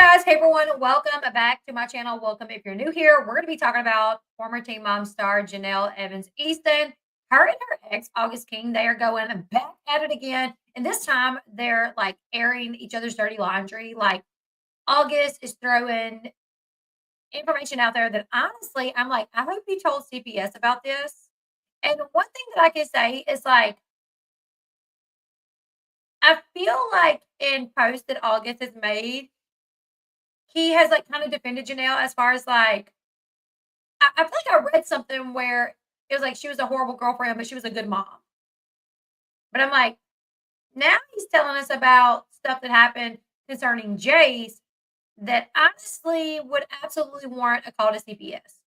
guys. Hey everyone. Welcome back to my channel. Welcome if you're new here. We're going to be talking about former Teen Mom star Jenelle Evans Easton. Her and her ex, August King, they are going back at it again. And this time they're like airing each other's dirty laundry. Like August is throwing information out there that honestly, I'm like, I hope you told CPS about this. And one thing that I can say is like, I feel like in posts that August has made, he has, like, kinda defended Janelle as far as, like I feel like I read something where it was like she was a horrible girlfriend, but she was a good mom. But I'm like, now he's telling us about stuff that happened concerning Jace that honestly would absolutely warrant a call to CPS.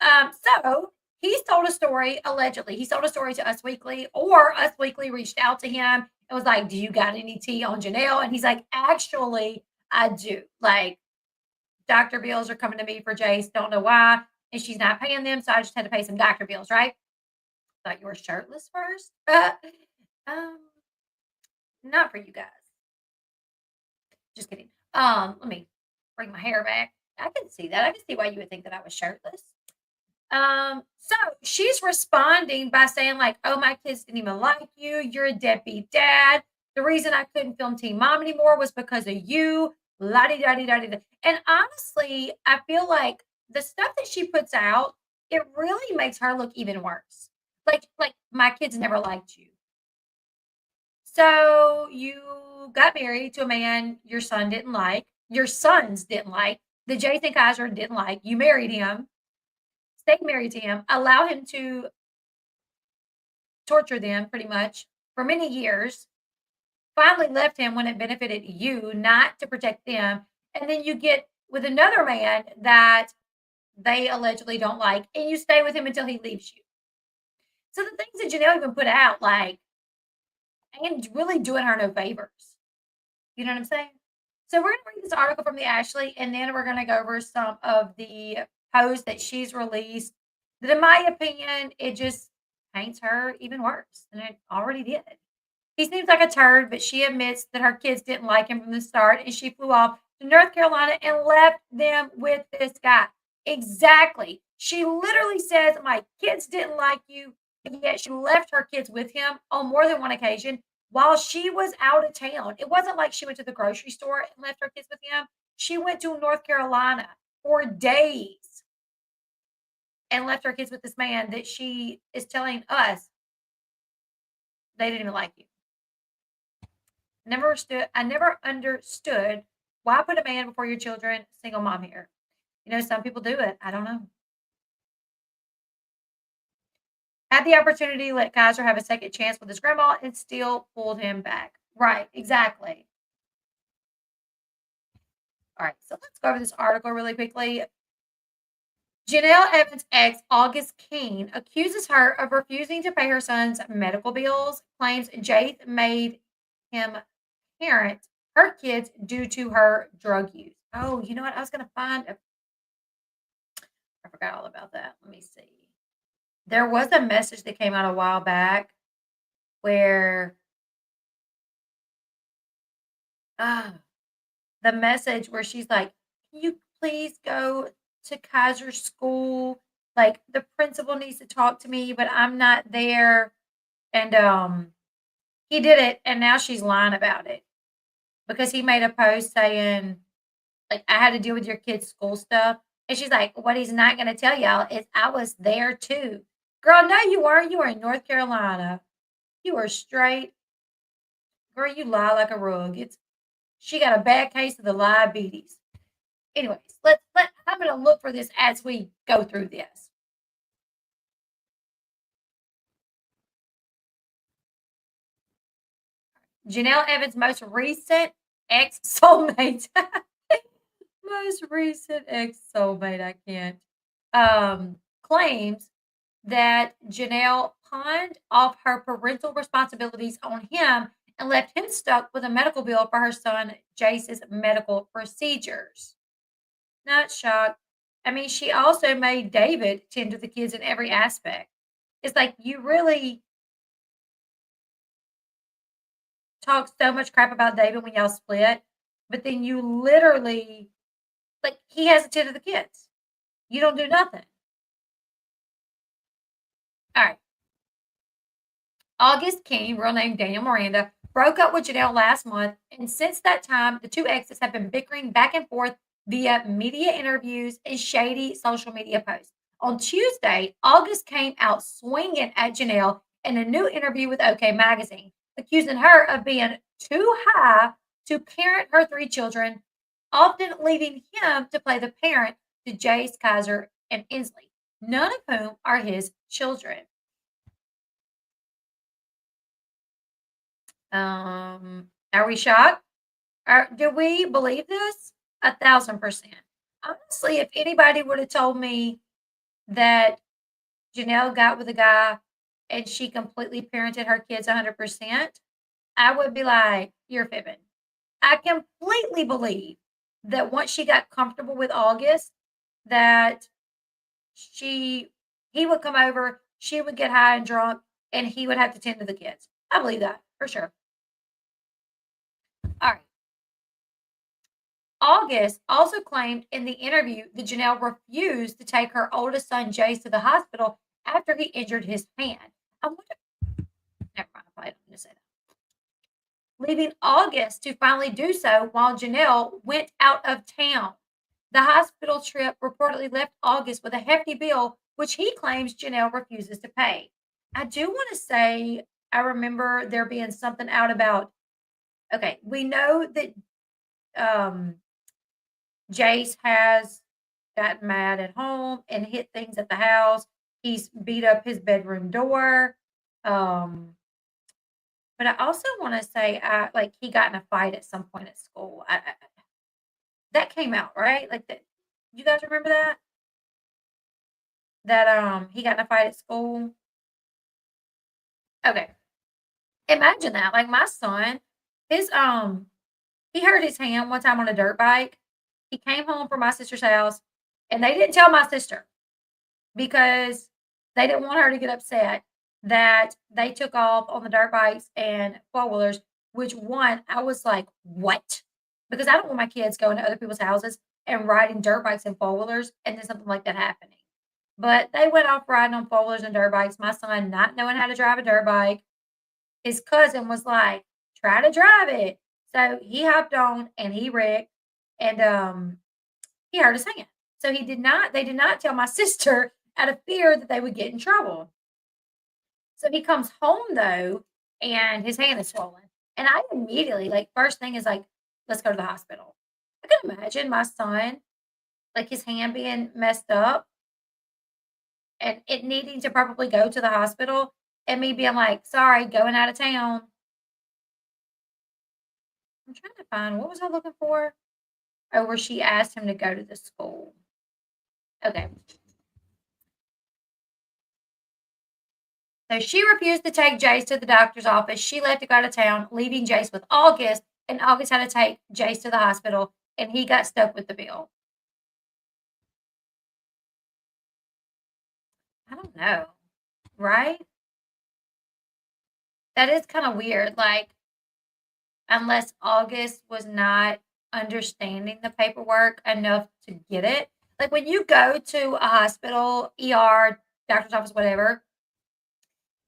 So he's told a story, allegedly, he told a story to Us Weekly, or Us Weekly reached out to him and was like, "Do you got any tea on Janelle?" And he's like, "Actually, I do. Like, doctor bills are coming to me for Jace. Don't know why. And she's not paying them. So I just had to pay some doctor bills, right?" Thought you were shirtless first. Um, not for you guys. Just kidding. Let me bring my hair back. I can see that. I can see why you would think that I was shirtless. So she's responding by saying, like, "Oh, my kids didn't even like you. You're a deadbeat dad. The reason I couldn't film Teen Mom anymore was because of you. La di da di da di da." And honestly, I feel like the stuff that she puts out, it really makes her look even worse. Like my kids never liked you. So you got married to a man your son didn't like, your sons didn't like, the Jason Kaiser didn't like. You married him, stayed married to him, allow him to torture them pretty much for many years, finally left him when it benefited you, not to protect them. And then you get with another man that they allegedly don't like, and you stay with him until he leaves you. So the things that Janelle even put out, like, and really doing her no favors. You know what I'm saying? So we're gonna read this article from the Ashley, and then we're gonna go over some of the posts that she's released. That, in my opinion, it just paints her even worse than it already did. He seems like a turd, but she admits that her kids didn't like him from the start, and she flew off to North Carolina and left them with this guy. Exactly. She literally says, "My kids didn't like you," but yet she left her kids with him on more than one occasion while she was out of town. It wasn't like she went to the grocery store and left her kids with him. She went to North Carolina for days and left her kids with this man that she is telling us they didn't even like you. I never understood why put a man before your children. Single mom here. You know, some people do it. I don't know. Had the opportunity to let Kaiser have a second chance with his grandma and still pulled him back. Right, exactly. All right, so let's go over this article really quickly. Janelle Evans' ex, August King, accuses her of refusing to pay her son's medical bills, claims Jace made him parent her kids due to her drug use. Oh, you know what? I was going to find I forgot all about that. Let me see. There was a message that came out a while back where ah, the message where she's like, "Can you please go to Kaiser school? Like the principal needs to talk to me, but I'm not there." And he did it, and now she's lying about it because he made a post saying, like, "I had to deal with your kids' school stuff." And she's like, "What he's not gonna tell y'all is I was there too." Girl, no, you weren't. You were in North Carolina. You were straight. Girl, you lie like a rug. She got a bad case of the diabetes. Anyways, I'm gonna look for this as we go through this. Janelle Evans' most recent ex soulmate. Most recent ex soulmate, I can't. Claims that Janelle pawned off her parental responsibilities on him and left him stuck with a medical bill for her son Jace's medical procedures. Not shocked. I mean, she also made David tend to the kids in every aspect. It's like you really talk so much crap about David when y'all split, but then you literally, like, he has attended the kids. You don't do nothing. All right. August King, real name Daniel Miranda, broke up with Jenelle last month, and since that time, the two exes have been bickering back and forth via media interviews and shady social media posts. On Tuesday, August came out swinging at Jenelle in a new interview with OK Magazine, accusing her of being too high to parent her three children, often leaving him to play the parent to Jace, Kaiser, and Inslee, none of whom are his children. Are we shocked? Do we believe this? 1,000%. Honestly, if anybody would have told me that Jenelle got with a guy and she completely parented her kids 100%, I would be like, you're fibbing. I completely believe that once she got comfortable with August, that she he would come over, she would get high and drunk, and he would have to tend to the kids. I believe that for sure. All right. August also claimed in the interview that Jenelle refused to take her oldest son, Jace, to the hospital after he injured his hand. I wonder, never mind, I don't need to say that. Leaving August to finally do so while Jenelle went out of town. The hospital trip reportedly left August with a hefty bill, which he claims Jenelle refuses to pay. I do want to say, I remember there being something out about, okay, we know that um, Jace has gotten mad at home and hit things at the house. He's beat up his bedroom door. Um, but I also want to say, like he got in a fight at some point at school. That came out right. Like that, you guys remember that? That he got in a fight at school. Okay, imagine that. Like my son, his he hurt his hand one time on a dirt bike. He came home from my sister's house, and they didn't tell my sister because they didn't want her to get upset that they took off on the dirt bikes and four wheelers. Which one I was like, what? Because I don't want my kids going to other people's houses and riding dirt bikes and four wheelers, and then something like that happening. But they went off riding on four wheelers and dirt bikes. My son not knowing how to drive a dirt bike. His cousin was like, try to drive it. So he hopped on and he wrecked, and he hurt his hand. So they did not tell my sister out of fear that they would get in trouble. So he comes home though, and his hand is swollen. And I immediately, like, first thing is like, let's go to the hospital. I can imagine my son, like his hand being messed up and it needing to probably go to the hospital, and me being like, sorry, going out of town. I'm trying to find, what was I looking for? Oh, where she asked him to go to the school. Okay. So she refused to take Jace to the doctor's office. She left to go to town, leaving Jace with August, and August had to take Jace to the hospital, and he got stuck with the bill. I don't know, right? That is kind of weird. Like, unless August was not understanding the paperwork enough to get it. Like when you go to a hospital, ER, doctor's office, whatever,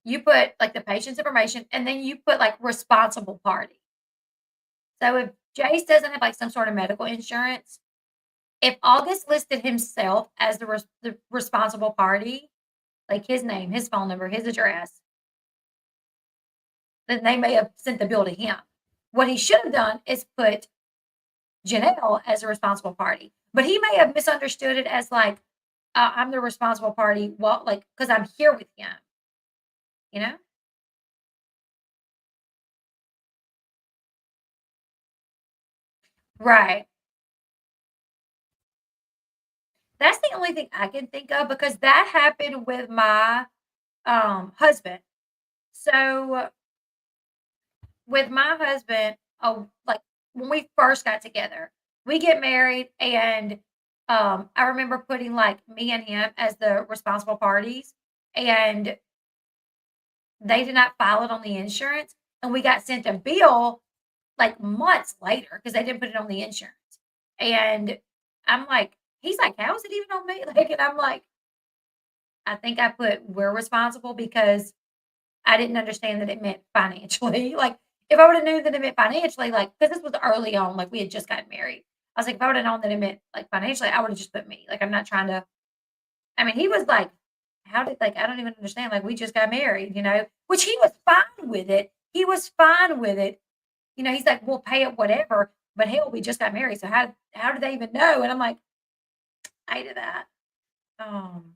you put like the patient's information and then you put like responsible party. So if Jace doesn't have like some sort of medical insurance, if August listed himself as the responsible party, like his name, his phone number, his address, then they may have sent the bill to him. What he should have done is put Jenelle as a responsible party, but he may have misunderstood it as like, I'm the responsible party. Well, like, because I'm here with him, you know? Right. That's the only thing I can think of because that happened with my husband. So with my husband, oh, like when we first got together, we get married, and I remember putting like me and him as the responsible parties, and they did not file it on the insurance, and we got sent a bill like months later because they didn't put it on the insurance. And I'm like, he's like, how is it even on me? Like, and I'm like, I think I put we're responsible because I didn't understand that it meant financially. Like, if I would have known that it meant financially, like, because this was early on, like we had just gotten married. I was like, if I would have known that it meant like financially, I would have just put me. Like, I'm not trying to. I mean, he was like, how did like I don't even understand. Like, we just got married, which he was fine with it. He was fine with it. He's like, we'll pay it whatever. But hell, we just got married, so how did they even know? And I'm like, I hated that. Um,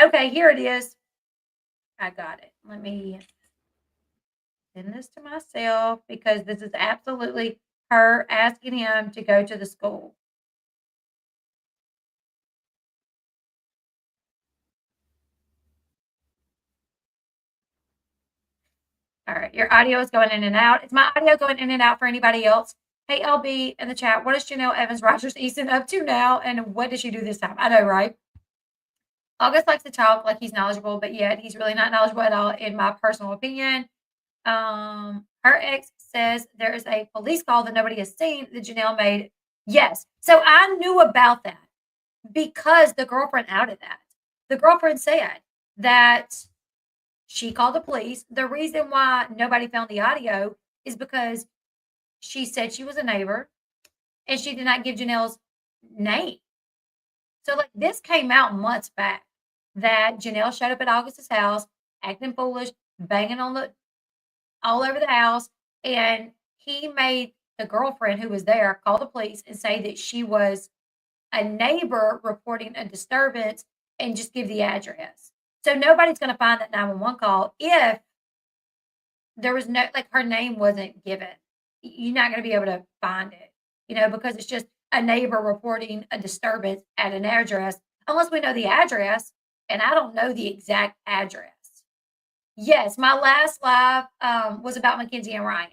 okay, here it is. I got it. Let me send this to myself because this is absolutely her asking him to go to the school. All right, your audio is going in and out. Is my audio going in and out for anybody else? Hey, LB in the chat, what is Jenelle Evans Rogers Easton up to now, and what did she do this time? I know, right? August likes to talk like he's knowledgeable, but yet he's really not knowledgeable at all, in my personal opinion. Her ex says there is a police call that nobody has seen that Jenelle made. Yes. So I knew about that because the girlfriend outed that. The girlfriend said that she called the police. The reason why nobody found the audio is because she said she was a neighbor and she did not give Janelle's name. So, like, this came out months back that Jenelle showed up at August's house, acting foolish, banging on the all over the house, and he made the girlfriend who was there call the police and say that she was a neighbor reporting a disturbance and just give the address. So nobody's going to find that 911 call if there was no, like, her name wasn't given. You're not going to be able to find it, because it's just a neighbor reporting a disturbance at an address, unless we know the address. And I don't know the exact address. Yes, my last live was about Mackenzie and Ryan.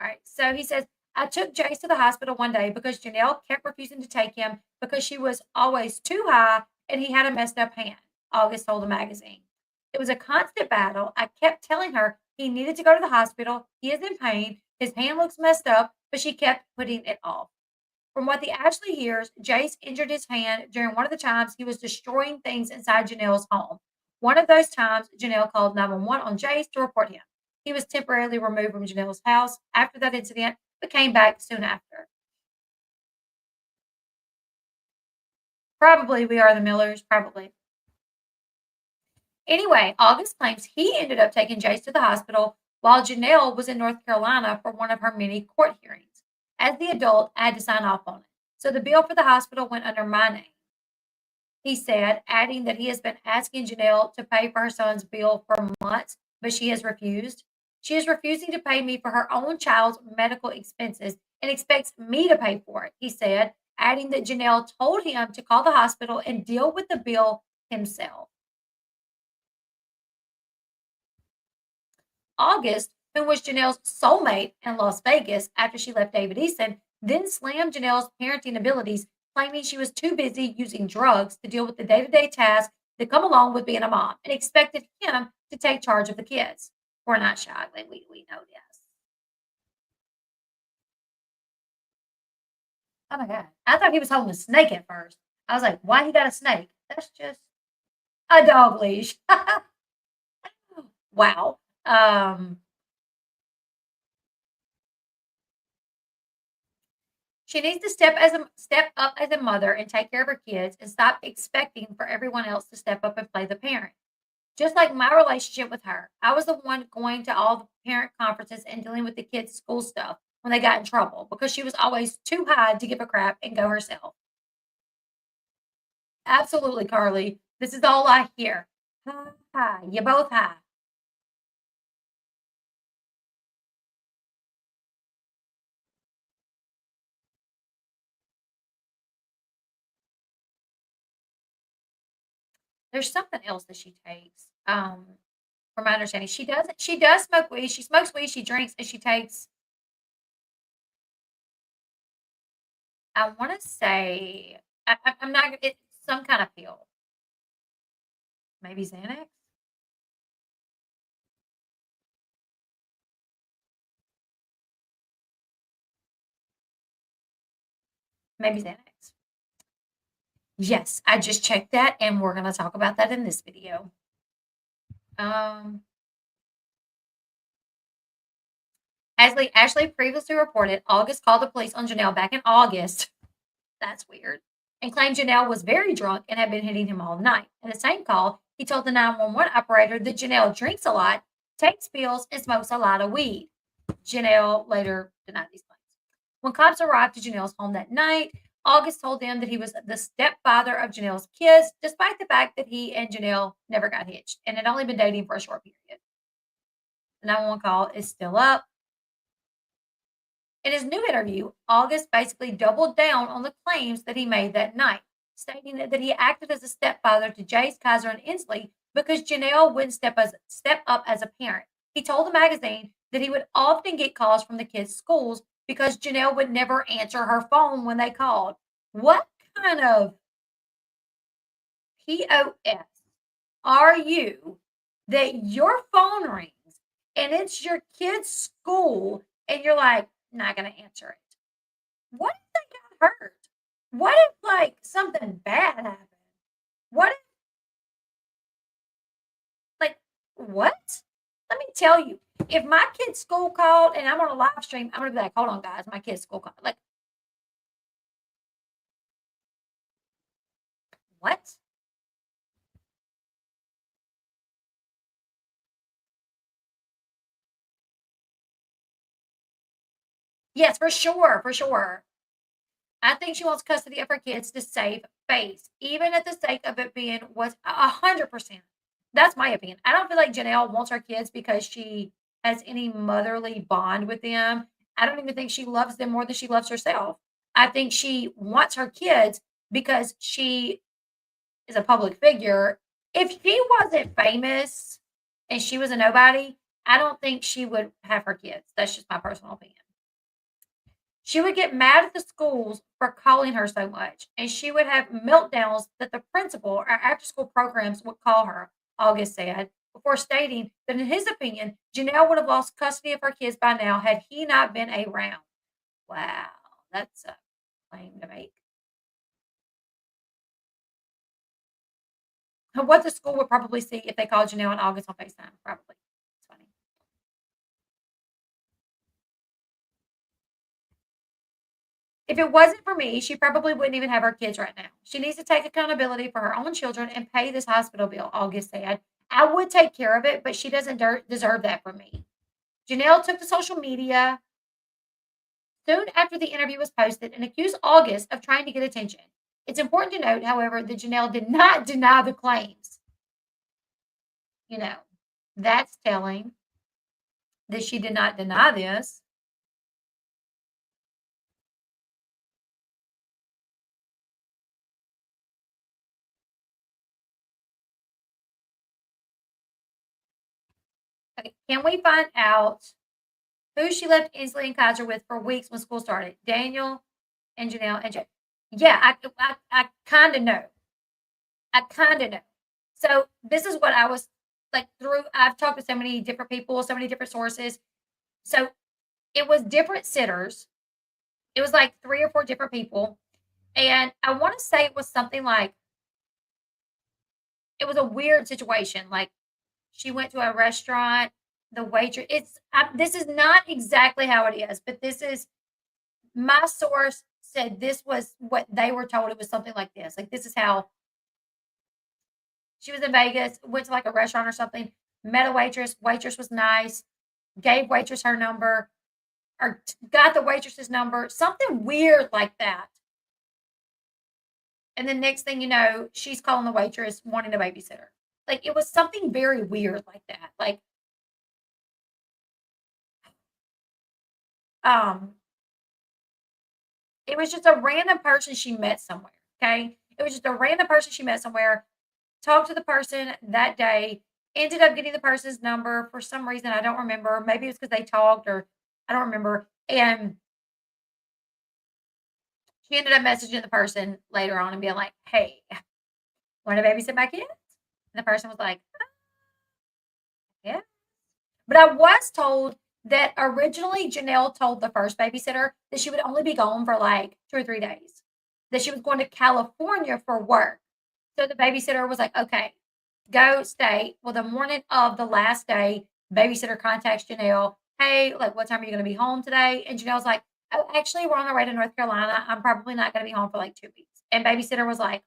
All right. So he says, I took Jace to the hospital one day because Jenelle kept refusing to take him because she was always too high and he had a messed up hand. August told the magazine. It was a constant battle. I kept telling her he needed to go to the hospital. He is in pain. His hand looks messed up, but she kept putting it off. From what the Ashley hears, Jace injured his hand during one of the times he was destroying things inside Janelle's home. One of those times, Jenelle called 911 on Jace to report him. He was temporarily removed from Janelle's house after that incident, but came back soon after. Probably we are the Millers, probably. Anyway, August claims he ended up taking Jace to the hospital while Jenelle was in North Carolina for one of her many court hearings. As the adult, I had to sign off on it. So the bill for the hospital went under my name, he said, adding that he has been asking Jenelle to pay for her son's bill for months, but she has refused. She is refusing to pay me for her own child's medical expenses and expects me to pay for it, he said, adding that Jenelle told him to call the hospital and deal with the bill himself. August, who was Janelle's soulmate in Las Vegas after she left David Easton, then slammed Janelle's parenting abilities, claiming she was too busy using drugs to deal with the day to day tasks that come along with being a mom and expected him to take charge of the kids. We're not shy. Like, we know this. Oh my God. I thought he was holding a snake at first. I was like, why he got a snake? That's just a dog leash. Wow. She needs to step up as a mother and take care of her kids and stop expecting for everyone else to step up and play the parent. Just like my relationship with her, I was the one going to all the parent conferences and dealing with the kids' school stuff when they got in trouble because she was always too high to give a crap and go herself. Absolutely, Carly. This is all I hear. Hi, hi. You both high. There's something else that she takes. From my understanding, she does smoke weed. She smokes weed. She drinks, and she takes. I want to say I'm not. It's some kind of pill. Maybe Xanax. Maybe Xanax. Yes, I just checked that, and we're gonna talk about that in this video. Um, Ashley previously reported August called the police on Jenelle back in August. That's weird. And claimed Jenelle was very drunk and had been hitting him all night. In the same call, he told the 911 operator that Jenelle drinks a lot, takes pills, and smokes a lot of weed. Jenelle later denied these claims. When cops arrived to Janelle's home that night, August told them that he was the stepfather of Janelle's kids, despite the fact that he and Jenelle never got hitched and had only been dating for a short period. The 911 call is still up. In his new interview, August basically doubled down on the claims that he made that night, stating that he acted as a stepfather to Jace, Kaiser, and Inslee because Jenelle wouldn't step up as a parent. He told the magazine that he would often get calls from the kids' schools because Jenelle would never answer her phone when they called. What kind of POS are you that your phone rings and it's your kid's school and you're like, not going to answer it? What if they got hurt? What if like something bad happened? What if like what? Let me tell you, if my kid's school called and I'm on a live stream, I'm gonna be like, hold on, guys, my kid's school called. Like, what? Yes, for sure, for sure. I think she wants custody of her kids to save face, even at the sake of it being was 100%. That's my opinion. I don't feel like Jenelle wants her kids because she has any motherly bond with them. I don't even think she loves them more than she loves herself. I think she wants her kids because she is a public figure. If she wasn't famous and she was a nobody, I don't think she would have her kids. That's just my personal opinion. She would get mad at the schools for calling her so much, and she would have meltdowns that the principal or after school programs would call her, August said, before stating that in his opinion, Janelle would have lost custody of her kids by now had he not been around. Wow, that's a claim to make. What the school would probably see if they called Janelle and August on FaceTime, probably. It's funny. If it wasn't for me, she probably wouldn't even have her kids right now. She needs to take accountability for her own children and pay this hospital bill, August said. I would take care of it, but she doesn't deserve that from me. Janelle took to social media soon after the interview was posted and accused August of trying to get attention. It's important to note, however, that Janelle did not deny the claims. You know, that's telling that she did not deny this. Okay, can we find out who she left Inslee and Kaiser with for weeks when school started? Daniel and Jenelle and Jay. Yeah, I kind of know. I kind of know. So this is what I was like through. I've talked to so many different people, so many different sources. So it was different sitters. It was like 3 or 4 different people, and I want to say it was something like it was a weird situation. Like she went to a restaurant. The waitress. This is not exactly how it is, but this is my source said this was what they were told. It was something like this. Like this is how she was in Vegas, went to like a restaurant or something, met a waitress. Waitress was nice, gave waitress her number, or got the waitress's number, something weird like that. And then next thing you know, she's calling the waitress wanting a babysitter. Like it was something very weird like that. Like, um, it was just a random person she met somewhere. Okay. It was just a random person she met somewhere, talked to the person that day, ended up getting the person's number for some reason. I don't remember. Maybe it was because they talked or I don't remember. And she ended up messaging the person later on and being like, hey, want to babysit my kids? And the person was like, yeah. But I was told that originally Janelle told the first babysitter that she would only be gone for like 2 or 3 days. that she was going to California for work. So the babysitter was like, okay, go stay. Well, the morning of the last day, babysitter contacts Jenelle. Hey, like, what time are you going to be home today? And Janelle's like, oh, actually, we're on our way to North Carolina. I'm probably not going to be home for like 2 weeks. And babysitter was like,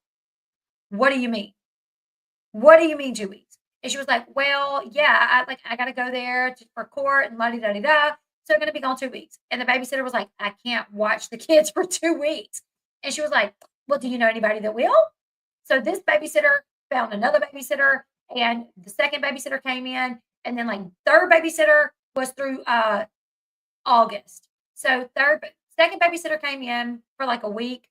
what do you mean? What do you mean 2 weeks? And she was like, well, yeah, I got to go there for court and la di da di da. So I'm going to be gone 2 weeks. And the babysitter was like, I can't watch the kids for 2 weeks. And she was like, well, do you know anybody that will? So this babysitter found another babysitter, and the second babysitter came in, and then like third babysitter was through August. So second babysitter came in for like a week,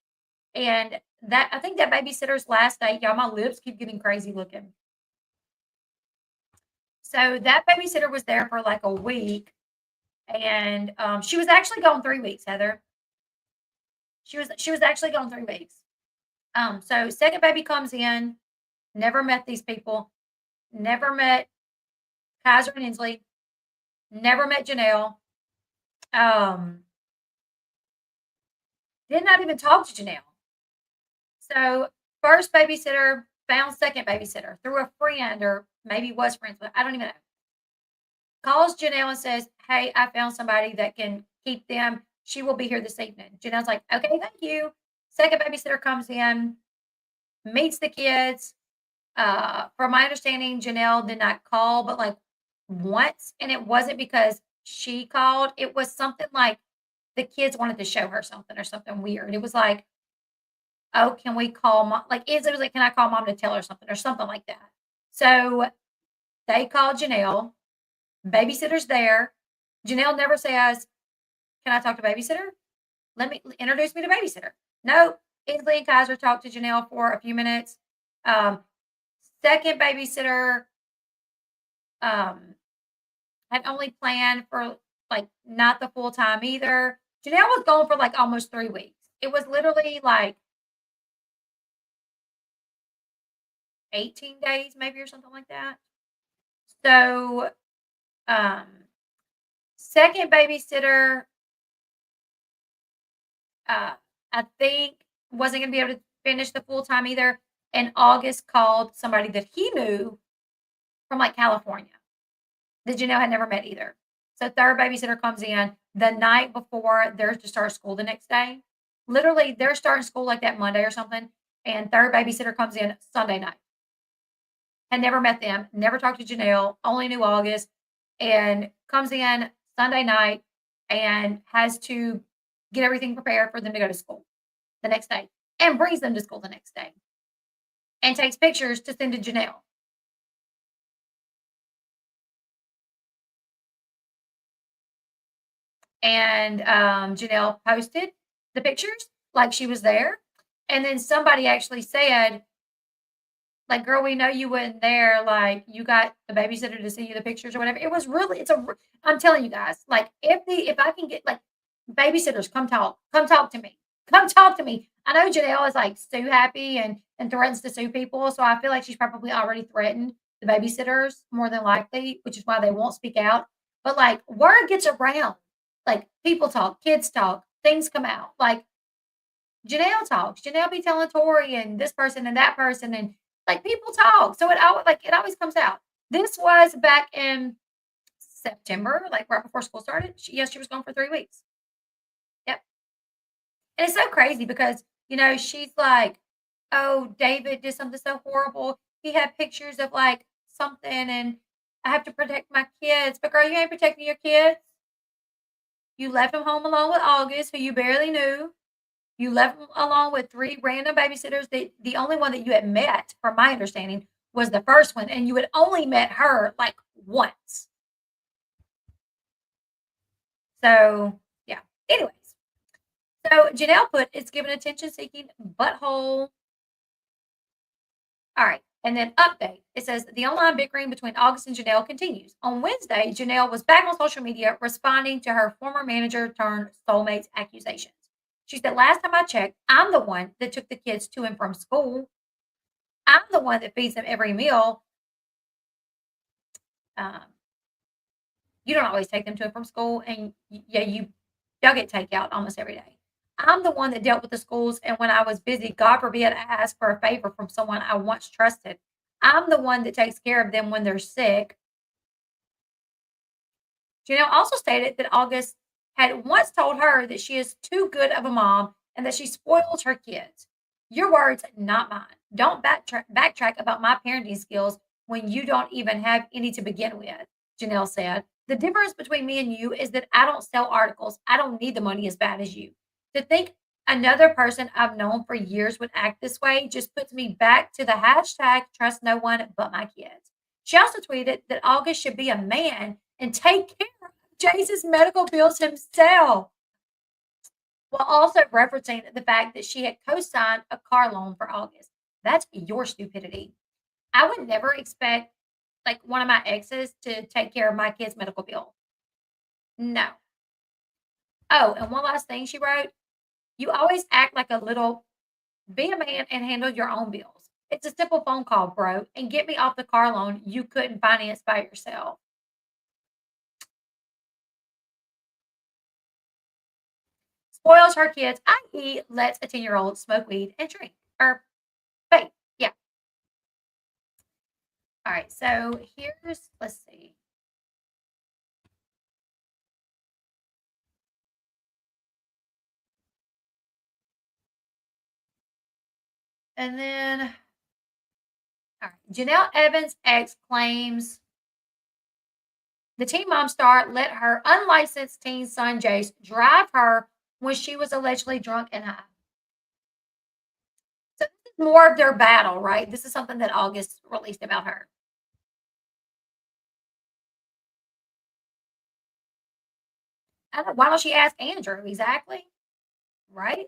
and that I think that babysitter's last day, y'all, my lips keep getting crazy looking. So that babysitter was there for like a week, and she was actually gone 3 weeks, Heather. She was actually gone 3 weeks. So second baby comes in, never met these people, never met Kaiser and Inslee, never met Jenelle. Did not even talk to Jenelle. So first babysitter found second babysitter through a friend, or maybe was friends with, I don't even know. Calls Jenelle and says, hey, I found somebody that can keep them. She will be here this evening. Janelle's like, okay, thank you. Second babysitter comes in, meets the kids. From my understanding, Jenelle did not call, but like once, and it wasn't because she called. It was something like the kids wanted to show her something or something weird. It was like, oh, can we call mom? Like, it was like, can I call mom to tell her something or something like that? So they called Jenelle. Babysitter's there. Jenelle never says, can I talk to babysitter? Let me introduce me to babysitter. No, Inslee and Kaiser talked to Jenelle for a few minutes. Second babysitter had only planned for like not the full time either. Jenelle was gone for like almost 3 weeks. It was literally like 18 days, maybe, or something like that. So, um, second babysitter, I think wasn't going to be able to finish the full time either. And August called somebody that he knew from like California that Janelle had never met either. So third babysitter comes in the night before they're to start school the next day. Literally, they're starting school like that Monday or something. And third babysitter comes in Sunday night. Had never met them, never talked to Jenelle, only knew August, and comes in Sunday night and has to get everything prepared for them to go to school the next day, and brings them to school the next day and takes pictures to send to Jenelle. And Jenelle posted the pictures like she was there. And then somebody actually said, like, girl, we know you weren't there. Like, you got the babysitter to see you the pictures or whatever. It was really, I'm telling you guys, like, if I can get like babysitters, come talk to me, come talk to me. I know Janelle is like sue happy and threatens to sue people, so I feel like she's probably already threatened the babysitters more than likely, which is why they won't speak out. But like, word gets around, like people talk, kids talk, things come out. Like Janelle talks, Janelle be telling Tori and this person and that person, and like people talk, so it always comes out. This was back in September, like right before school started. She was gone for 3 weeks. Yep. And it's so crazy because, she's like, "Oh, David did something so horrible. He had pictures of like something, and I have to protect my kids." But girl, you ain't protecting your kids. You left them home alone with August, who you barely knew. You left them along with three random babysitters. The only one that you had met, from my understanding, was the first one, and you had only met her like once. So yeah. Anyways, so Janelle put, it's given attention seeking butthole. All right. And then update. It says the online bickering between August and Janelle continues. On Wednesday, Janelle was back on social media responding to her former manager turned soulmate's accusations. She said, last time I checked, I'm the one that took the kids to and from school. I'm the one that feeds them every meal. You don't always take them to and from school, and y'all get takeout almost every day. I'm the one that dealt with the schools, and when I was busy, God forbid, I asked for a favor from someone I once trusted. I'm the one that takes care of them when they're sick. Janelle also stated that August had once told her that she is too good of a mom and that she spoils her kids. Your words, not mine. Don't backtrack about my parenting skills when you don't even have any to begin with, Janelle said. The difference between me and you is that I don't sell articles. I don't need the money as bad as you. To think another person I've known for years would act this way just puts me back to the hashtag trust no one but my kids. She also tweeted that August should be a man and take care of Jace's medical bills himself, while also referencing the fact that she had co-signed a car loan for August. That's your stupidity. I would never expect like one of my exes to take care of my kid's medical bill. No. Oh, and one last thing she wrote, you always act like a little be a man and handle your own bills. It's a simple phone call, bro, and get me off the car loan you couldn't finance by yourself. Spoils her kids, i.e., lets a 10-year-old smoke weed and drink. Or vape. Yeah. All right. So here's, let's see. And then, all right. Janelle Evans' ex claims the teen mom star let her unlicensed teen son Jace drive her when she was allegedly drunk and high. So this is more of their battle, right? This is something that August released about her. Why don't she ask Andrew exactly? Right?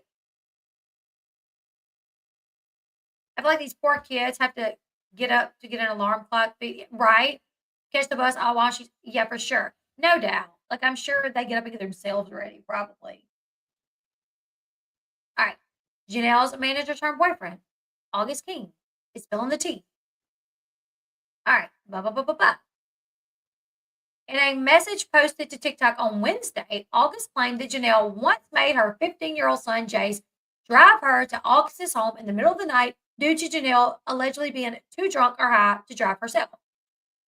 I feel like these poor kids have to get up to get an alarm clock, right? Catch the bus all while she's, yeah, for sure. No doubt. Like, I'm sure they get up and get themselves ready, probably. All right. Janelle's manager turned boyfriend, August King, is spilling the tea. All right. Blah, blah, blah, blah, blah. In a message posted to TikTok on Wednesday, August claimed that Janelle once made her 15-year-old son, Jace, drive her to August's home in the middle of the night due to Janelle allegedly being too drunk or high to drive herself.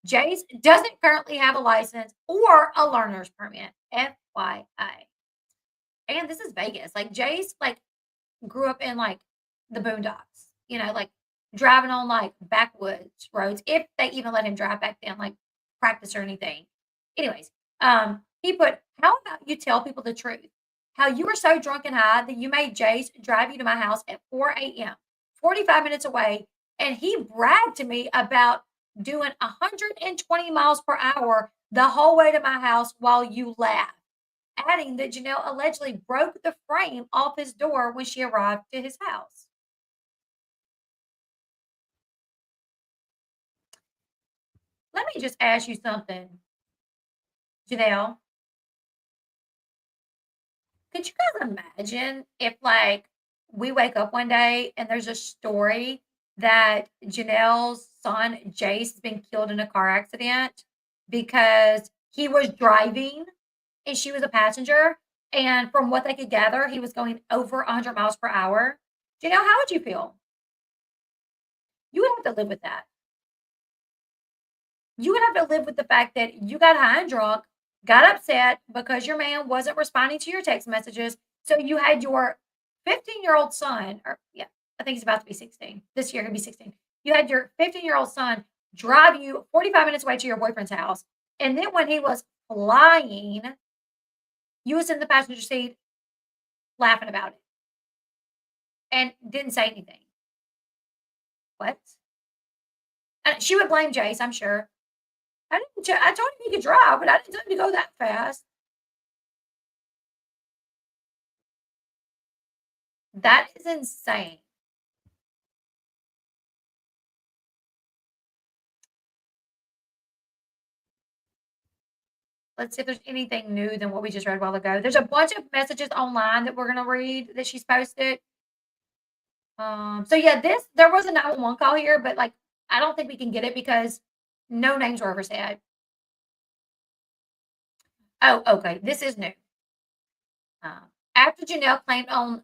Jace doesn't currently have a license or a learner's permit, FYI. And this is Vegas. Like, Jace, like, grew up in, like, the boondocks, like, driving on, like, backwoods roads, if they even let him drive back then, like, practice or anything. Anyways, he put, how about you tell people the truth? How you were so drunk and high that you made Jace drive you to my house at 4 a.m., 45 minutes away, and he bragged to me about doing 120 miles per hour the whole way to my house while you laughed, adding that Janelle allegedly broke the frame off his door when she arrived to his house. Let me just ask you something, Janelle. Could you guys imagine if, like, we wake up one day and there's a story that Janelle's son Jace has been killed in a car accident because he was driving and she was a passenger, and from what they could gather, he was going over 100 miles per hour. Janelle, how would you feel? You would have to live with that. You would have to live with the fact that you got high and drunk, got upset because your man wasn't responding to your text messages. So you had your 15-year-old son, or yeah, I think he's about to be 16. This year he'll be 16. You had your 15-year-old son drive you 45 minutes away to your boyfriend's house. And then when he was flying, you was in the passenger seat laughing about it and didn't say anything. What? And she would blame Jace, I'm sure. I told him he could drive, but I didn't tell him to go that fast. That is insane. Let's see if there's anything new than what we just read a while ago. There's a bunch of messages online that we're gonna read that she's posted. So yeah, there was a 911 call here, but like I don't think we can get it because no names were ever said. Oh, okay. This is new. After Janelle claimed on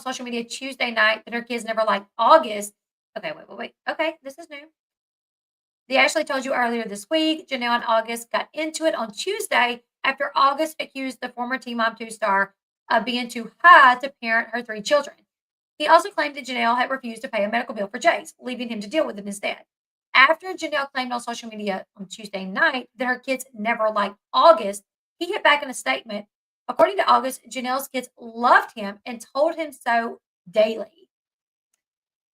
social media Tuesday night that her kids never liked August. Okay, wait. Okay, this is new. They actually told you earlier this week, Janelle and August got into it on Tuesday after August accused the former Teen Mom 2 star of being too high to parent her three children. He also claimed that Janelle had refused to pay a medical bill for Jace, leaving him to deal with it instead. After Janelle claimed on social media on Tuesday night that her kids never liked August, he hit back in a statement. According to August, Janelle's kids loved him and told him so daily.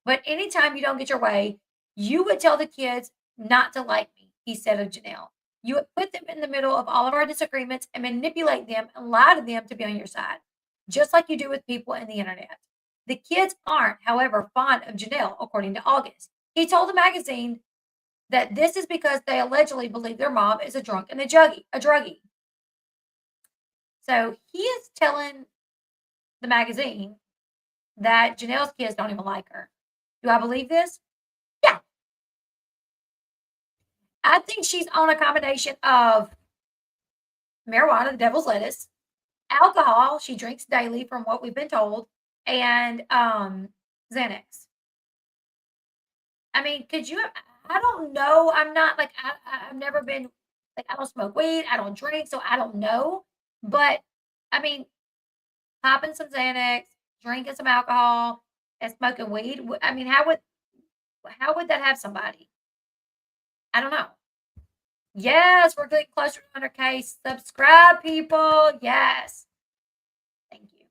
But anytime you don't get your way, you would tell the kids not to like me, he said of Janelle. You would put them in the middle of all of our disagreements and manipulate them and lie to them to be on your side, just like you do with people in the internet. The kids aren't, however, fond of Janelle, according to August. He told the magazine that this is because they allegedly believe their mom is a drunk and a druggie. So he is telling the magazine that Janelle's kids don't even like her. Do I believe this? Yeah. I think she's on a combination of marijuana, the devil's lettuce, alcohol, she drinks daily from what we've been told, and Xanax. I mean, could you I don't know. I'm not like I've never been like I don't smoke weed, I don't drink, so I don't know. But I mean, popping some Xanax, drinking some alcohol, and smoking weed. I mean, how would that have somebody? I don't know. Yes, we're getting closer to 100K. Subscribe, people. Yes. Thank you.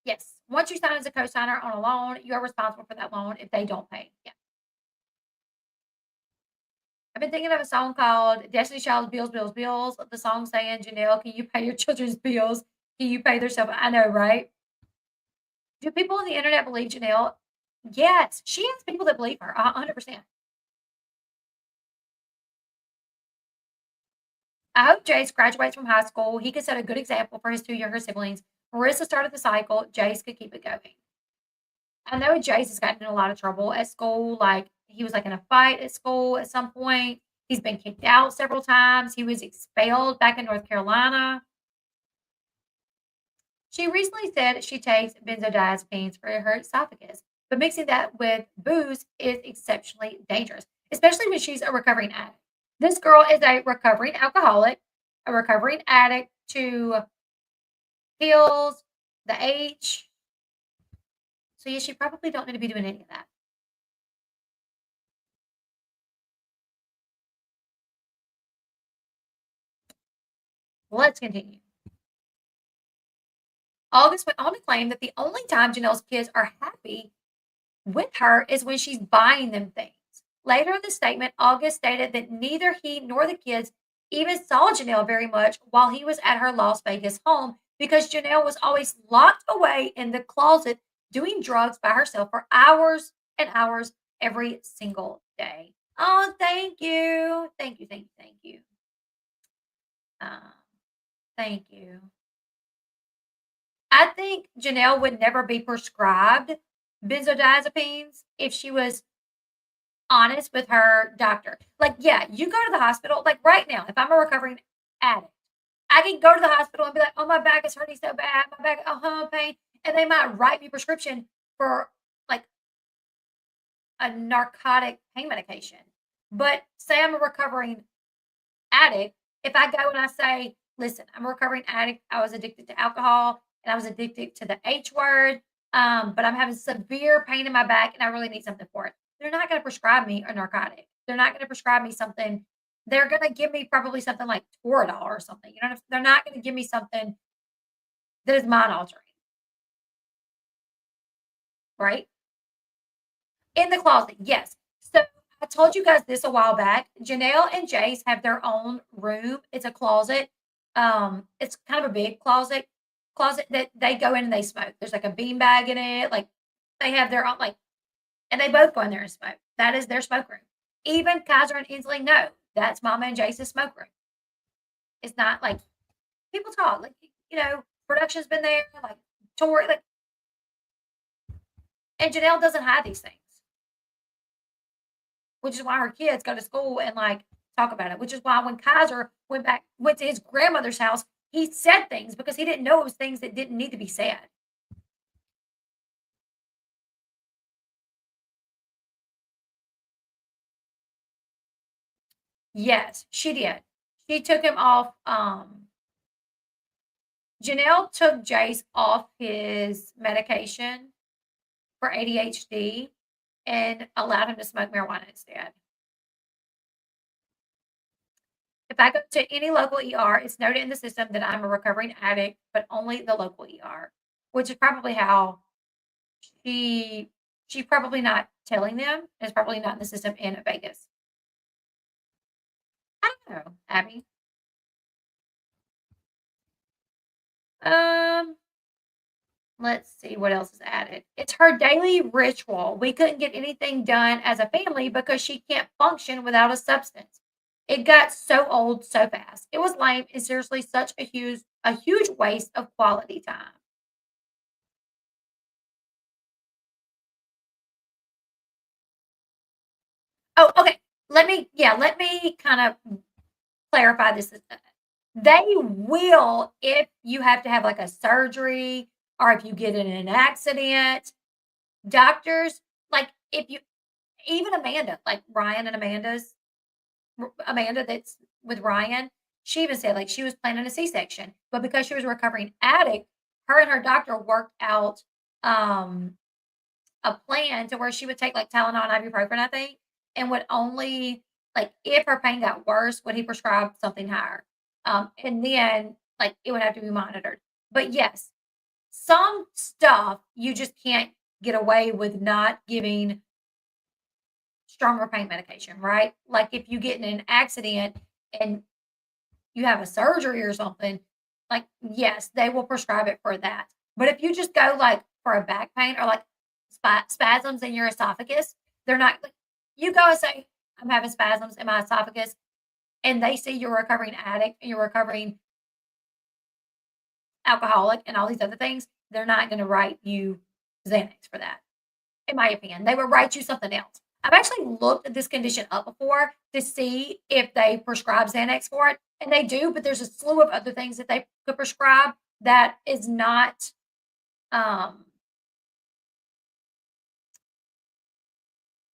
Yes. Once you sign as a co-signer on a loan, you are responsible for that loan if they don't pay. Yeah. I've been thinking of a song called Destiny Child's Bills, Bills, Bills. The song saying, Janelle, can you pay your children's bills? Can you pay their stuff? I know, right? Do people on the internet believe Janelle? Yes. She has people that believe her 100%. I hope Jace graduates from high school. He could set a good example for his two younger siblings. Marissa started the cycle. Jace could keep it going. I know Jace has gotten in a lot of trouble at school. Like he was like in a fight at school at some point. He's been kicked out several times. He was expelled back in North Carolina. She recently said she takes benzodiazepines for her esophagus, but mixing that with booze is exceptionally dangerous, especially when she's a recovering addict. This girl is a recovering alcoholic, a recovering addict to pills, the H. So yeah, she probably don't need to be doing any of that. Let's continue. August went on to claim that the only time Janelle's kids are happy with her is when she's buying them things. Later in the statement, August stated that neither he nor the kids even saw Janelle very much while he was at her Las Vegas home because Janelle was always locked away in the closet doing drugs by herself for hours and hours every single day. Oh, thank you. Thank you. Thank you. Thank you. Um, thank you. I think Janelle would never be prescribed benzodiazepines if she was honest with her doctor. Like, yeah, you go to the hospital. Like right now, if I'm a recovering addict, I can go to the hospital and be like, "Oh, my back is hurting so bad. My back, pain," and they might write me a prescription for like a narcotic pain medication. But say I'm a recovering addict, if I go and I say, "Listen, I'm a recovering addict. I was addicted to alcohol and I was addicted to the H word, but I'm having severe pain in my back and I really need something for it." They're not going to prescribe me a narcotic. They're not going to prescribe me something. They're going to give me probably something like Toradol or something. You know, they're not going to give me something that is mind altering, right? In the closet, yes. So I told you guys this a while back. Janelle and Jace have their own room. It's a closet. It's kind of a big closet that they go in and they smoke. There's like a bean bag in it. Like they have their own like, and they both go in there and smoke. That is their smoke room. Even Kaiser and Inslee know that's Mama and Jace's smoke room. It's not like people talk like production's been there like Tori like, and Janelle doesn't hide these things. which is why her kids go to school and like talk about it. Which is why when Kaiser went to his grandmother's house, he said things because he didn't know it was things that didn't need to be said. Yes, she did. She took him off. Jenelle took Jace off his medication for ADHD and allowed him to smoke marijuana instead. If I go to any local ER, it's noted in the system that I'm a recovering addict, but only the local ER, which is probably how she she's probably not telling them. It's probably not in the system in Vegas. I don't know, Abby. Um, let's see what else is added. It's her daily ritual. We couldn't get anything done as a family because she can't function without a substance. It got so old so fast. It was lame and seriously such a huge waste of quality time. Oh, okay. Let me kind of clarify this. They will if you have to have like a surgery or if you get in an accident. Doctors, like if you even Amanda, like Ryan and Amanda that's with Ryan, she even said like she was planning a C-section, but because she was a recovering addict, her and her doctor worked out um a plan to where she would take like Tylenol and ibuprofen, I think, and would only like if her pain got worse, would he prescribe something higher? And then like it would have to be monitored. But yes, some stuff you just can't get away with not giving stronger pain medication, right? Like if you get in an accident and you have a surgery or something, like yes, they will prescribe it for that. But if you just go like for a back pain or like spasms in your esophagus, they're not like you go and say, I'm having spasms in my esophagus, and they see you're a recovering addict and you're a recovering alcoholic and all these other things, they're not going to write you Xanax for that. In my opinion, they would write you something else. I've actually looked at this condition up before to see if they prescribe Xanax for it, and they do, but there's a slew of other things that they could prescribe that um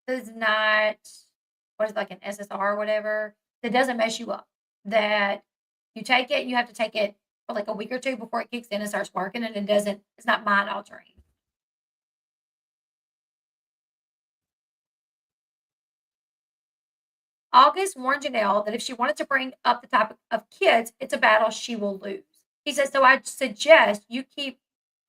is not what is it, like an SSR or whatever that doesn't mess you up. That you take it, you have to take it for like a week or two before it kicks in and starts working, and it doesn't. It's not mind altering. August warned Janelle that if she wanted to bring up the topic of kids, it's a battle she will lose. He said, so I suggest you keep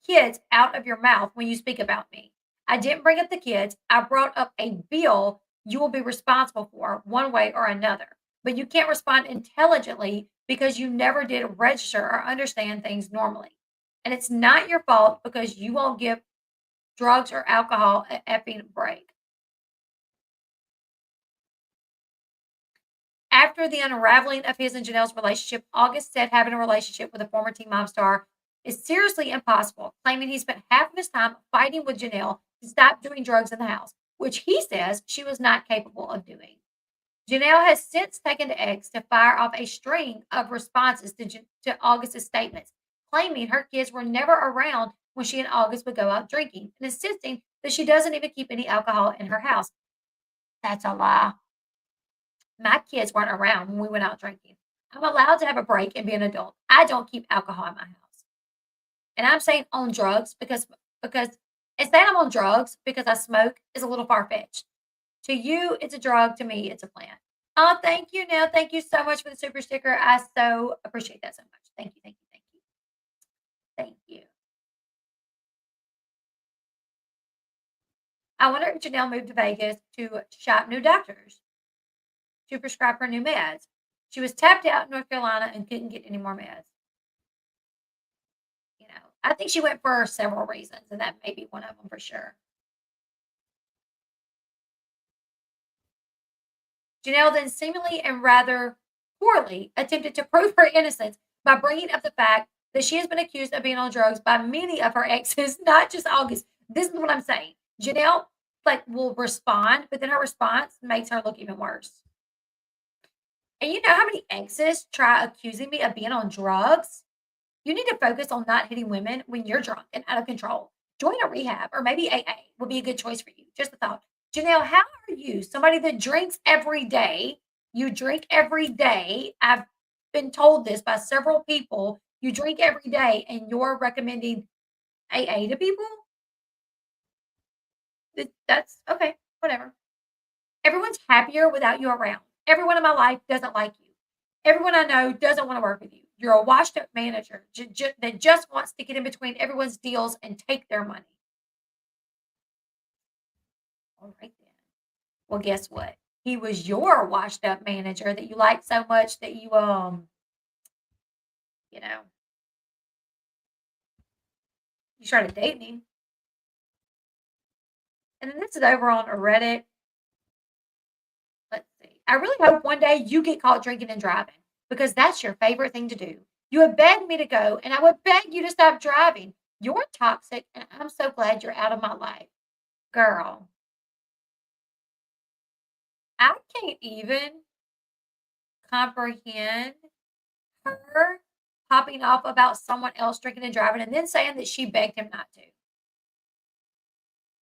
kids out of your mouth when you speak about me. I didn't bring up the kids. I brought up a bill you will be responsible for one way or another. But you can't respond intelligently because you never did register or understand things normally. And it's not your fault because you won't give drugs or alcohol an effing break. After the unraveling of his and Janelle's relationship, August said having a relationship with a former Teen Mom star is seriously impossible, claiming he spent half of his time fighting with Janelle to stop doing drugs in the house, which he says she was not capable of doing. Janelle has since taken to X to fire off a string of responses to August's statements, claiming her kids were never around when she and August would go out drinking, and insisting that she doesn't even keep any alcohol in her house. That's a lie. My kids weren't around when we went out drinking. I'm allowed to have a break and be an adult. I don't keep alcohol in my house. And I'm saying on drugs because and saying I'm on drugs because I smoke is a little far fetched. To you, it's a drug. To me, it's a plant. Oh, thank you. Now, thank you so much for the super sticker. I so appreciate that so much. Thank you. Thank you. Thank you. Thank you. I wonder if Janelle moved to Vegas to shop new doctors to prescribe her new meds. She was tapped out in North Carolina and couldn't get any more meds. I think she went for several reasons, and that may be one of them for sure. Janelle then seemingly and rather poorly attempted to prove her innocence by bringing up the fact that she has been accused of being on drugs by many of her exes, not just August. This is what I'm saying. Janelle like will respond, but then her response makes her look even worse. And you know how many exes try accusing me of being on drugs? You need to focus on not hitting women when you're drunk and out of control. Join a rehab or maybe AA would be a good choice for you. Just a thought. Janelle, how are you? Somebody that drinks every day. You drink every day. I've been told this by several people. You drink every day and you're recommending AA to people? That's okay, whatever. Everyone's happier without you around. Everyone in my life doesn't like you. Everyone I know doesn't want to work with you. You're a washed up manager that just wants to get in between everyone's deals and take their money. All right then. Well, guess what? He was your washed up manager that you liked so much that you know, you started dating him. And then this is over on Reddit. Let's see. I really hope one day you get caught drinking and driving because that's your favorite thing to do. You would beg me to go, and I would beg you to stop driving. You're toxic, and I'm so glad you're out of my life. Girl, I can't even comprehend her popping off about someone else drinking and driving and then saying that she begged him not to.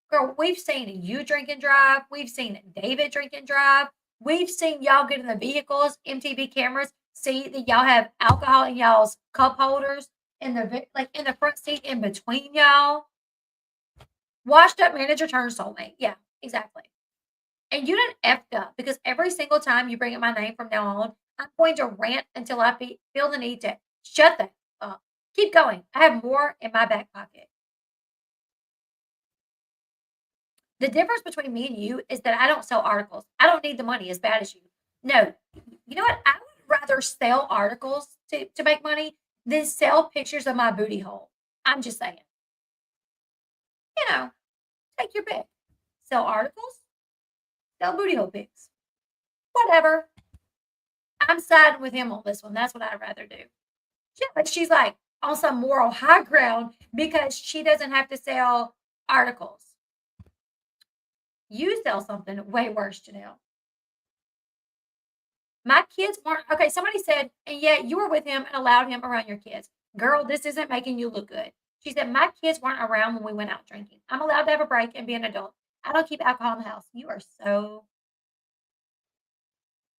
Girl, we've seen you drink and drive. We've seen David drink and drive. We've seen y'all get in the vehicles, MTV cameras, see that y'all have alcohol in y'all's cup holders in like in the front seat in between y'all. Washed up manager turned soulmate. Yeah, exactly. And you done effed up because every single time you bring up my name from now on, I'm going to rant until I feel the need to shut the up. Keep going. I have more in my back pocket. The difference between me and you is that I don't sell articles. I don't need the money as bad as you. No, you know what? I would rather sell articles to make money than sell pictures of my booty hole. I'm just saying. You know, take your pick. Sell articles, sell booty hole pics. Whatever. I'm siding with him on this one. That's what I'd rather do. Yeah, but she's like on some moral high ground because she doesn't have to sell articles. You sell something way worse, Janelle. My kids weren't okay. Somebody said, and yet you were with him and allowed him around your kids. Girl, this isn't making you look good. She said, my kids weren't around when we went out drinking. I'm allowed to have a break and be an adult. I don't keep alcohol in the house.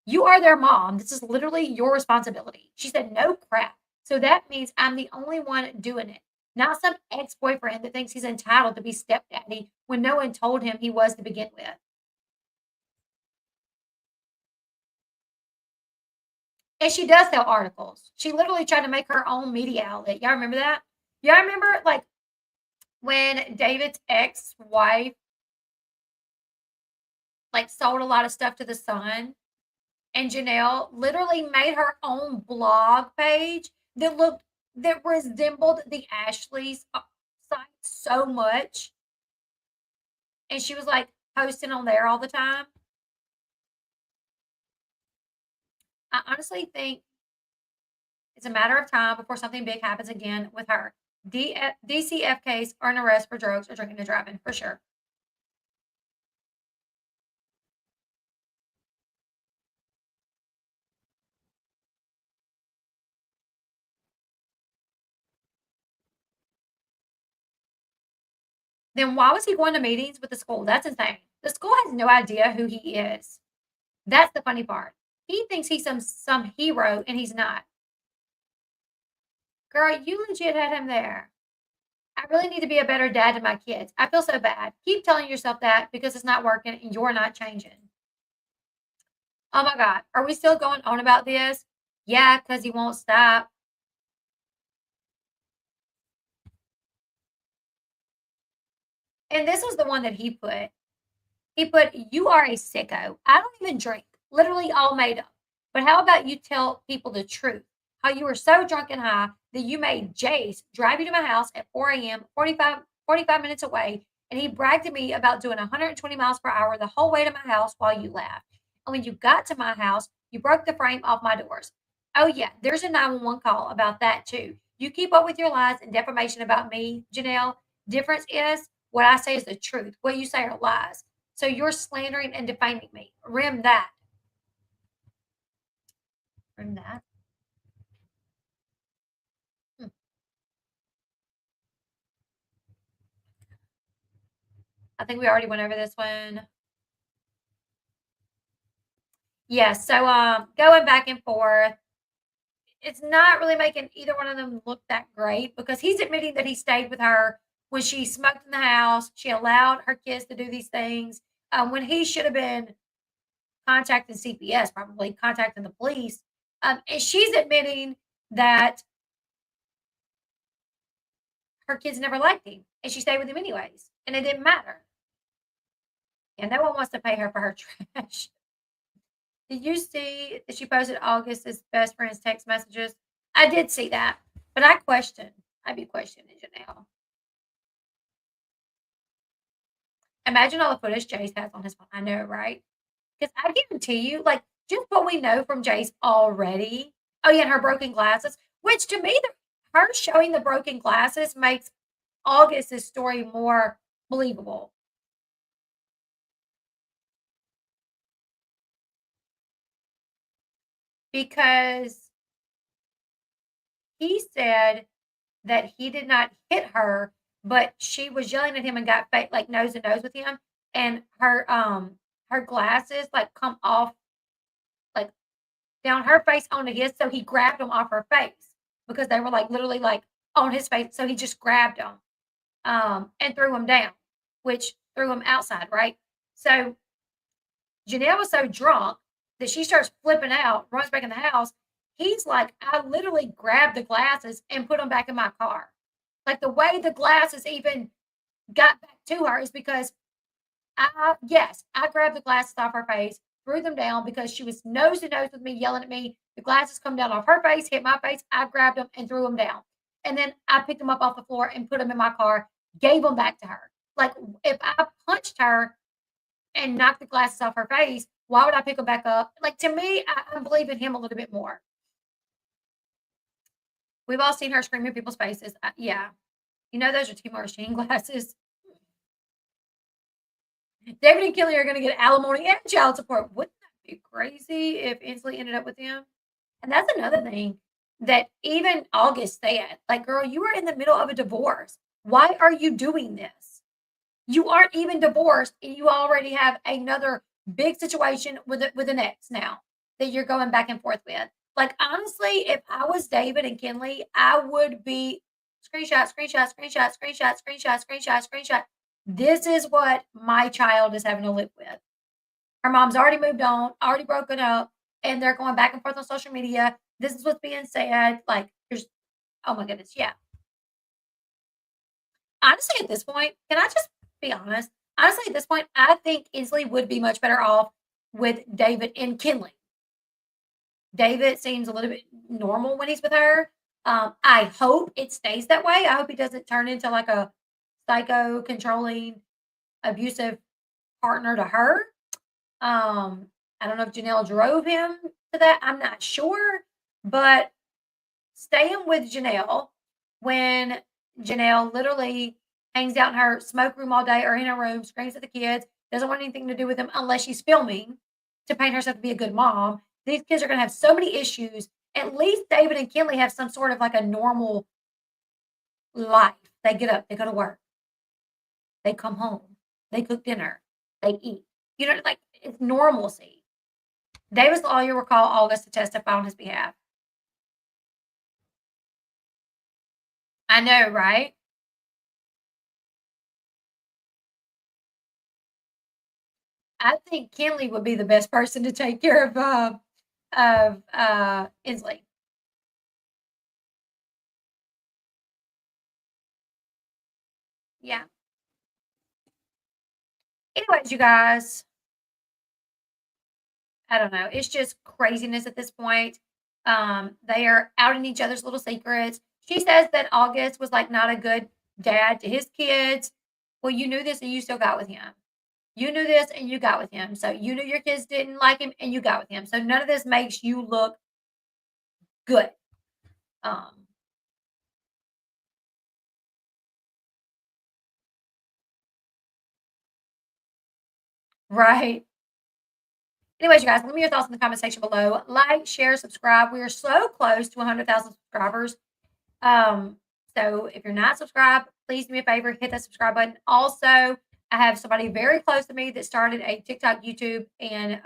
You are their mom. This is literally your responsibility. She said, no crap. So that means I'm the only one doing it, not some ex boyfriend that thinks he's entitled to be stepdaddy when no one told him he was to begin with. And she does sell articles. She literally tried to make her own media outlet. Y'all remember that? Y'all remember like when David's ex-wife like sold a lot of stuff to the Sun and Jenelle literally made her own blog page that resembled the Ashley's site so much. And she was like posting on there all the time. I honestly think it's a matter of time before something big happens again with her. DCF case or an arrest for drugs or drinking and driving for sure. Then why was he going to meetings with the school? That's insane. The school has no idea who he is. That's the funny part. He thinks he's some hero and he's not. Girl, you legit had him there. I really need to be a better dad to my kids. I feel so bad. Keep telling yourself that because it's not working and you're not changing. Oh my God. Are we still going on about this? Yeah, because he won't stop. And this was the one that he put. He put, you are a sicko. I don't even drink. Literally all made up. But how about you tell people the truth? How you were so drunk and high that you made Jace drive you to my house at 4 a.m., 45 minutes away, and he bragged to me about doing 120 miles per hour the whole way to my house while you laughed. And when you got to my house, you broke the frame off my doors. Oh, yeah, there's a 911 call about that, too. You keep up with your lies and defamation about me, Janelle. Difference is what I say is the truth. What you say are lies. So you're slandering and defaming me. Rim that. Rim that. Hmm. I think we already went over this one. Yeah, so going back and forth, it's not really making either one of them look that great because he's admitting that he stayed with her when she smoked in the house. She allowed her kids to do these things when he should have been contacting CPS, probably contacting the police. And she's admitting that her kids never liked him and she stayed with him anyways, and it didn't matter. And no one wants to pay her for her trash. Did you see that she posted August's best friend's text messages? I did see that, but I'd be questioning Janelle. Imagine all the footage Jace has on his phone. I know, right? Because I guarantee you, like, just what we know from Jace already. Oh, yeah, and her broken glasses, which to me, her showing the broken glasses makes August's story more believable. Because he said that he did not hit her, but she was yelling at him and got like nose to nose with him, and her glasses like come off like down her face onto his, so he grabbed them off her face because they were like literally like on his face. So he just grabbed them and threw them down, which threw him outside, right? So Janelle was so drunk that she starts flipping out, runs back in the house. He's like, I literally grabbed the glasses and put them back in my car. Like the way the glasses even got back to her is because I grabbed the glasses off her face, threw them down because she was nose to nose with me, yelling at me. The glasses come down off her face, hit my face. I grabbed them and threw them down. And then I picked them up off the floor and put them in my car, gave them back to her. Like if I punched her and knocked the glasses off her face, why would I pick them back up? Like to me, I'm believing him a little bit more. We've all seen her scream in people's faces. Yeah. You know, those are Timor Machine glasses. David and Kelly are going to get alimony and child support. Wouldn't that be crazy if Inslee ended up with him? And that's another thing that even August said, like, girl, you are in the middle of a divorce. Why are you doing this? You aren't even divorced, and you already have another big situation with an ex now that you're going back and forth with. Like, honestly, if I was David and Kinley, I would be screenshot, screenshot, screenshot, screenshot, screenshot, screenshot, screenshot. This is what my child is having to live with. Her mom's already moved on, already broken up, and they're going back and forth on social media. This is what's being said. Like, there's, oh my goodness, yeah. Honestly, at this point, can I just be honest? Honestly, at this point, I think Inslee would be much better off with David and Kinley. David seems a little bit normal when he's with her. I hope it stays that way. I hope he doesn't turn into like a psycho, controlling, abusive partner to her. I don't know if Janelle drove him to that. I'm not sure, but staying with Janelle when Janelle literally hangs out in her smoke room all day or in her room, screams at the kids, doesn't want anything to do with them unless she's filming to paint herself to be a good mom. These kids are going to have so many issues. At least David and Kinley have some sort of like a normal life. They get up, they go to work, they come home, they cook dinner, they eat. You know, like it's normalcy. David's lawyer will call August to testify on his behalf. I know, right? I think Kinley would be the best person to take care of Inslee. Yeah. Anyways, you guys, I don't know. It's just craziness at this point. They are outing each other's little secrets. She says that August was like not a good dad to his kids. Well, you knew this and you still got with him. You knew this and you got with him. So you knew your kids didn't like him and you got with him. So none of this makes you look good. Um, Right. Anyways, you guys, leave me your thoughts in the comment section below. Like, share, subscribe. We are so close to 100,000 subscribers. Um, so if you're not subscribed, please do me a favor, hit that subscribe button. Also, I have somebody very close to me that started a TikTok, YouTube, and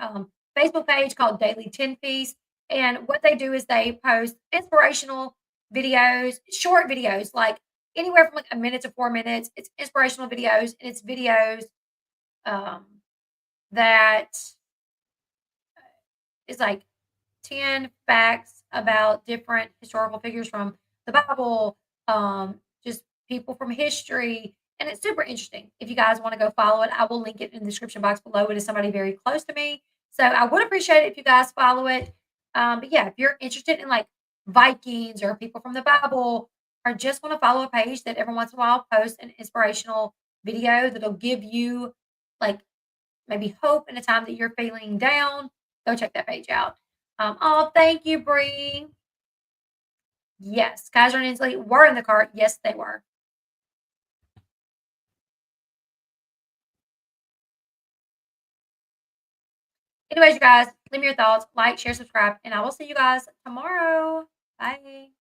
Facebook page called Daily 10 Piece. And what they do is they post inspirational videos, short videos, like anywhere from like a minute to 4 minutes. It's inspirational videos, and it's videos um, that is like 10 facts about different historical figures from the Bible, just people from history. And it's super interesting. If you guys want to go follow it, I will link it in the description box below. It is somebody very close to me. So I would appreciate it if you guys follow it. But yeah, if you're interested in like Vikings or people from the Bible, or just want to follow a page that every once in a while posts an inspirational video that'll give you like maybe hope in a time that you're feeling down, go check that page out. Oh, thank you, Bree. Yes, Kaiser and Inslee were in the cart. Yes, they were. Anyways, you guys, leave me your thoughts, like, share, subscribe, and I will see you guys tomorrow. Bye.